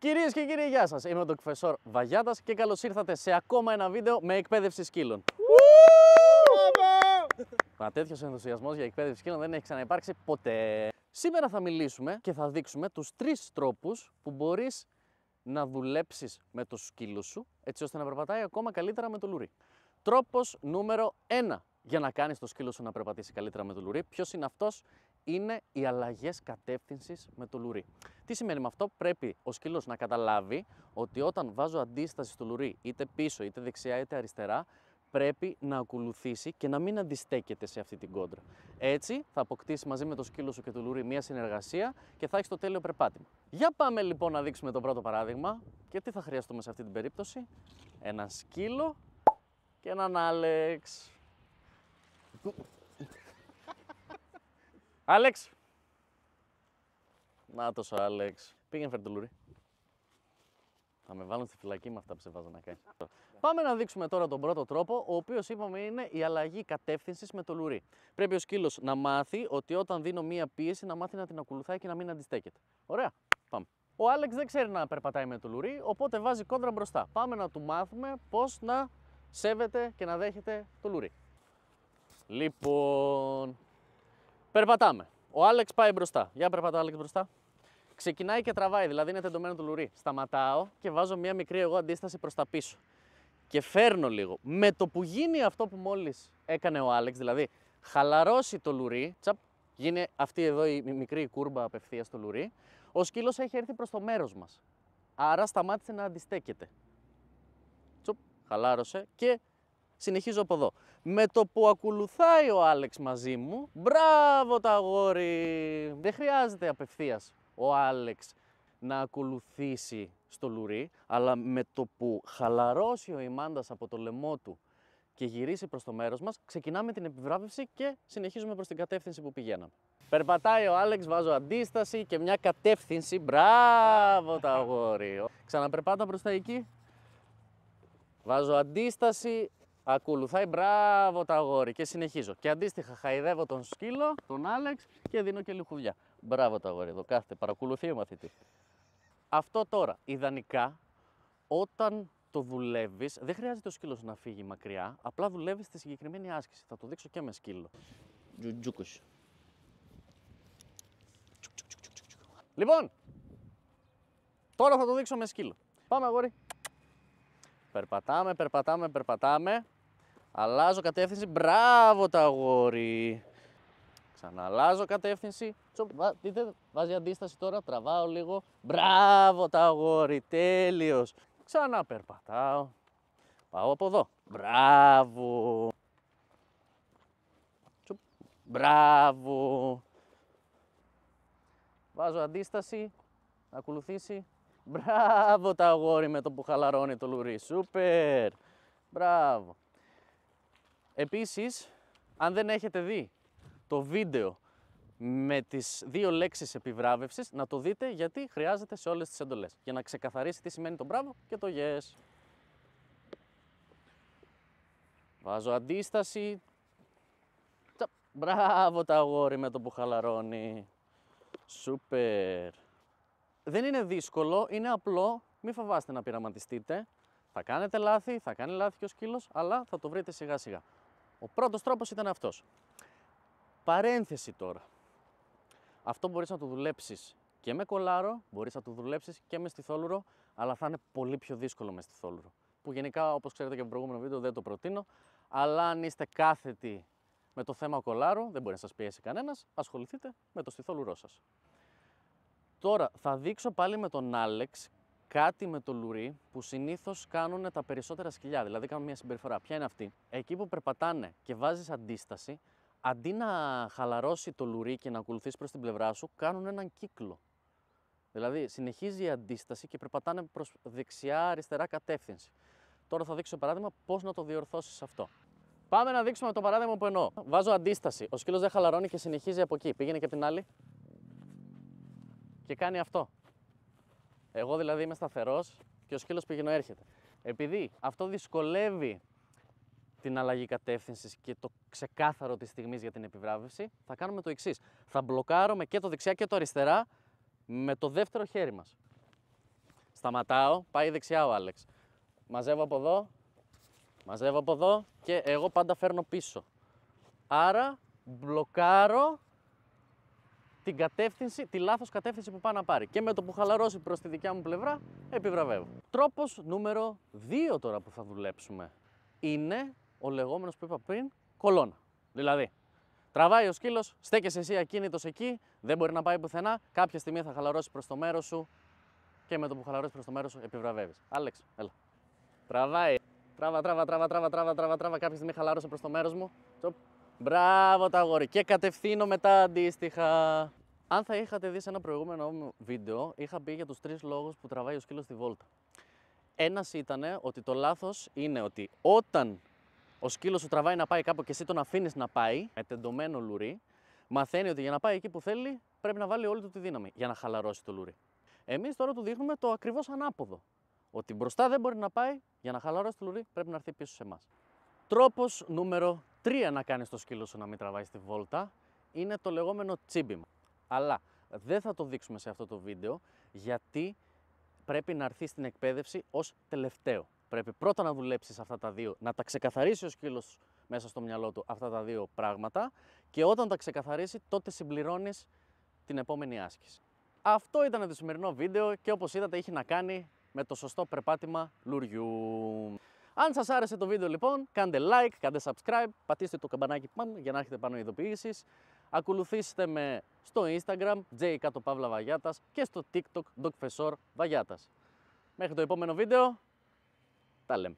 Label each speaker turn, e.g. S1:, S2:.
S1: Κυρίες και κύριοι, γεια σας. Είμαι ο Dogfessor Βαγιάτας και καλώς ήρθατε σε ακόμα ένα βίντεο με εκπαίδευση σκύλων. Μα τέτοιος ενθουσιασμός για εκπαίδευση σκύλων δεν έχει ξαναυπάρξει ποτέ. Σήμερα θα μιλήσουμε και θα δείξουμε τους 3 τρόπους που μπορείς να δουλέψεις με το σκύλο σου έτσι ώστε να περπατάει ακόμα καλύτερα με το λουρί. Τρόπος νούμερο 1 για να κάνεις το σκύλο σου να περπατήσει καλύτερα με το λουρί. Ποιος είναι αυτός? Είναι οι αλλαγές κατεύθυνσης με το λουρί. Τι σημαίνει με αυτό? Πρέπει ο σκύλος να καταλάβει ότι όταν βάζω αντίσταση στο λουρί, είτε πίσω, είτε δεξιά, είτε αριστερά, πρέπει να ακολουθήσει και να μην αντιστέκεται σε αυτή την κόντρα. Έτσι θα αποκτήσει μαζί με το σκύλο σου και το λουρί μια συνεργασία και θα έχεις το τέλειο περπάτημα. Για πάμε λοιπόν να δείξουμε το πρώτο παράδειγμα. Και τι θα χρειαστούμε σε αυτή την περίπτωση? Ένα σκύλο και έναν Άλεξ. Άλεξ! Νάτος ο Άλεξ. Πήγαινε φέρε το λουρί. Θα με βάλουν στη φυλακή με αυτά που σε βάζω να κάνεις. Πάμε να δείξουμε τώρα τον πρώτο τρόπο, ο οποίος είπαμε είναι η αλλαγή κατεύθυνσης με το λουρί. Πρέπει ο σκύλος να μάθει ότι όταν δίνω μία πίεση να μάθει να την ακολουθάει και να μην αντιστέκεται. Ωραία, πάμε. Ο Άλεξ δεν ξέρει να περπατάει με το λουρί, οπότε βάζει κόντρα μπροστά. Πάμε να του μάθουμε πώς να σέβεται και να δέχεται το λουρί. Λοιπόν, περπατάμε. Ο Άλεξ πάει μπροστά. Για περπατά, Άλεξ, μπροστά. Ξεκινάει και τραβάει, δηλαδή είναι τεντωμένο το λουρί. Σταματάω και βάζω μία μικρή εγώ αντίσταση προς τα πίσω. Και φέρνω λίγο. Με το που γίνει αυτό που μόλις έκανε ο Άλεξ, δηλαδή χαλαρώσει το λουρί, τσαπ, γίνει αυτή εδώ η μικρή κούρμπα απευθείας στο λουρί, ο σκύλος έχει έρθει προς το μέρος μας. Άρα σταμάτησε να αντιστέκεται. Τσουπ, χαλάρωσε και συνεχίζω από εδώ. Με το που ακολουθάει ο Άλεξ μαζί μου, μπράβο τα αγόρι! Δεν χρειάζεται απευθείας ο Άλεξ να ακολουθήσει στο λουρί, αλλά με το που χαλαρώσει ο ημάντας από το λαιμό του και γυρίσει προς το μέρος μας, ξεκινάμε την επιβράβευση και συνεχίζουμε προς την κατεύθυνση που πηγαίναμε. Περπατάει ο Άλεξ, βάζω αντίσταση και μια κατεύθυνση, μπράβο τα αγόρι! Ξαναπερπάτα προς τα εκεί, βάζω αντίσταση, ακολουθάει, μπράβο τα αγόρι και συνεχίζω. Και αντίστοιχα χαϊδεύω τον σκύλο, τον Άλεξ και δίνω και λιχουδιά. Μπράβο τα αγόρι, εδώ κάθεται, παρακολουθεί ο μαθητής. Αυτό τώρα, ιδανικά, όταν το δουλεύεις, δεν χρειάζεται ο σκύλος να φύγει μακριά, απλά δουλεύεις τη συγκεκριμένη άσκηση. Θα το δείξω και με σκύλο. Τζουτζούκους. Λοιπόν, τώρα θα το δείξω με σκύλο. Πάμε αγόρι. Περπατάμε. Αλλάζω κατεύθυνση, μπράβο τα αγόρι. Ξαναλάζω κατεύθυνση, δείτε, βάζει αντίσταση τώρα, τραβάω λίγο, μπράβο τα αγόρι, τέλειος. Ξανά περπατάω, πάω από εδώ, μπράβο. Μπράβο. Βάζω αντίσταση, να ακολουθήσει, μπράβο τα αγόρι με το που χαλαρώνει το λουρί, σούπερ, μπράβο. Επίσης, αν δεν έχετε δει το βίντεο με τις 2 λέξεις επιβράβευσης, να το δείτε γιατί χρειάζεται σε όλες τις εντολές, για να ξεκαθαρίσει τι σημαίνει το μπράβο και το yes. Βάζω αντίσταση, μπράβο τα αγόρι με το που χαλαρώνει, σούπερ. Δεν είναι δύσκολο, είναι απλό, μην φοβάστε να πειραματιστείτε. Θα κάνετε λάθη, θα κάνει λάθη και ο σκύλος, αλλά θα το βρείτε σιγά σιγά. Ο πρώτος τρόπος ήταν αυτός. Παρένθεση τώρα. Αυτό μπορείς να το δουλέψεις και με κολάρο, μπορείς να το δουλέψεις και με στιθόλουρο, αλλά θα είναι πολύ πιο δύσκολο με στιθόλουρο. Που γενικά, όπως ξέρετε και από το προηγούμενο βίντεο, δεν το προτείνω, αλλά αν είστε κάθετοι με το θέμα κολάρου, δεν μπορεί να σας πιέσει κανένας, ασχοληθείτε με το στιθόλουρό σας. Τώρα θα δείξω πάλι με τον Άλεξ κάτι με το λουρί που συνήθως κάνουν τα περισσότερα σκυλιά, δηλαδή κάνουν μια συμπεριφορά. Ποια είναι αυτή? Εκεί που περπατάνε και βάζεις αντίσταση, αντί να χαλαρώσει το λουρί και να ακολουθείς προς την πλευρά σου, κάνουν έναν κύκλο. Δηλαδή συνεχίζει η αντίσταση και περπατάνε προς δεξιά-αριστερά κατεύθυνση. Τώρα θα δείξω παράδειγμα πώς να το διορθώσεις αυτό. Πάμε να δείξουμε το παράδειγμα που εννοώ. Βάζω αντίσταση. Ο σκύλος δεν χαλαρώνει και συνεχίζει από εκεί. Πήγαινε και από την άλλη. Και κάνει αυτό. Εγώ δηλαδή είμαι σταθερός και ο σκύλος πηγαίνω έρχεται. Επειδή αυτό δυσκολεύει την αλλαγή κατεύθυνσης και το ξεκάθαρο της στιγμής για την επιβράβευση, θα κάνουμε το εξής. Θα μπλοκάρουμε και το δεξιά και το αριστερά με το δεύτερο χέρι μας. Σταματάω, πάει δεξιά ο Άλεξ. Μαζεύω από εδώ και εγώ πάντα φέρνω πίσω. Άρα μπλοκάρω την κατεύθυνση, τη λάθος κατεύθυνση που πάει να πάρει. Και με το που χαλαρώσει προς τη δικιά μου πλευρά, επιβραβεύω. Τρόπος νούμερο 2 τώρα που θα δουλέψουμε είναι ο λεγόμενος που είπα πριν, κολόνα. Δηλαδή, τραβάει ο σκύλος, στέκεσαι εσύ ακίνητος εκεί, δεν μπορεί να πάει πουθενά, κάποια στιγμή θα χαλαρώσει προς το μέρος σου και με το που χαλαρώσει προς το μέρος σου επιβραβεύεις. Άλεξ, έλα. Τραβάει. Τράβα. Κάποια στιγμή χαλάρωσε προς το μέρος μου. Τσοπ. Μπράβο τα αγόρι. Και κατευθύνω μετά αντίστοιχα. Αν θα είχατε δει σε ένα προηγούμενο μου βίντεο, είχα πει για τους 3 λόγους που τραβάει ο σκύλος στη βόλτα. Ένας ήταν ότι το λάθος είναι ότι όταν ο σκύλος σου τραβάει να πάει κάπου και εσύ τον αφήνεις να πάει με τεντωμένο λουρί, μαθαίνει ότι για να πάει εκεί που θέλει πρέπει να βάλει όλη του τη δύναμη για να χαλαρώσει το λουρί. Εμείς τώρα του δείχνουμε το ακριβώς ανάποδο. Ότι μπροστά δεν μπορεί να πάει, για να χαλαρώσει το λουρί πρέπει να έρθει πίσω σε εμάς. Τρόπος νούμερο 3 να κάνεις το σκύλο σου να μην τραβάει στη βόλτα είναι το λεγόμενο τσίμπημα. Αλλά δεν θα το δείξουμε σε αυτό το βίντεο γιατί πρέπει να έρθει στην εκπαίδευση ως τελευταίο. Πρέπει πρώτα να δουλέψεις αυτά τα δύο, να τα ξεκαθαρίσει ο σκύλος μέσα στο μυαλό του αυτά τα δύο πράγματα και όταν τα ξεκαθαρίσει τότε συμπληρώνεις την επόμενη άσκηση. Αυτό ήταν το σημερινό βίντεο και όπως είδατε είχε να κάνει με το σωστό περπάτημα λουριού. Αν σας άρεσε το βίντεο λοιπόν, κάντε like, κάντε subscribe, πατήστε το καμπανάκι πάνω για να έχετε πάνω ειδοποιήσεις. Ακολουθήστε με στο Instagram, j_Vagyatas και στο TikTok, Dogfessor Vagyatas. Μέχρι το επόμενο βίντεο, τα λέμε.